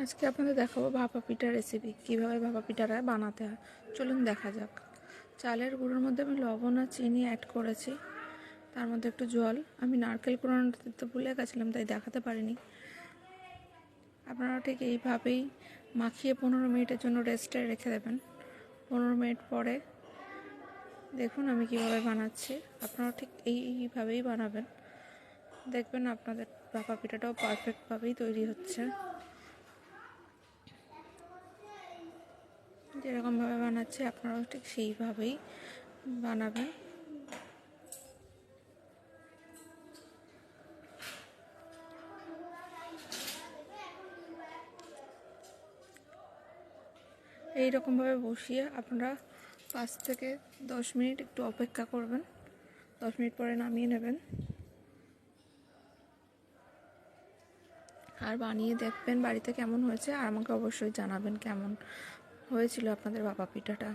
আজকে আপনাদের দেখাবো ভাপা পিঠা রেসিপি। কিভাবে ভাপা পিঠাটা বানাতে হয় চলুন দেখা যাক। চালের গুঁড়োর মধ্যে আমি লবণ আর চিনি অ্যাড করেছি, তার মধ্যে একটু জল। আমি নারকেল কোড়ানোটা দিতে ভুলে গেছিলাম, তাই দেখাতে পারিনি। আপনারা ঠিক এইভাবেই মাখিয়ে 15 মিনিটের জন্য রেস্টে রেখে দেবেন। 15 মিনিট পরে দেখুন আমি কিভাবে বানাচ্ছি। আপনারা ঠিক এইভাবেই বানাবেন, দেখবেন আপনাদের ভাপা পিঠাটাও পারফেক্টভাবেই তৈরি হচ্ছে। যেরকমভাবে বানাচ্ছি আপনারাও ঠিক সেইভাবেই বানাবেন। এইরকমভাবে বসিয়ে আপনারা 5 থেকে 10 মিনিট একটু অপেক্ষা করবেন। 10 মিনিট পরে নামিয়ে নেবেন আর বানিয়ে দেখবেন বাড়িতে কেমন হয়েছে, আর আমাকে অবশ্যই জানাবেন কেমন হয়েছিল আপনাদের ভাপা পিঠাটা।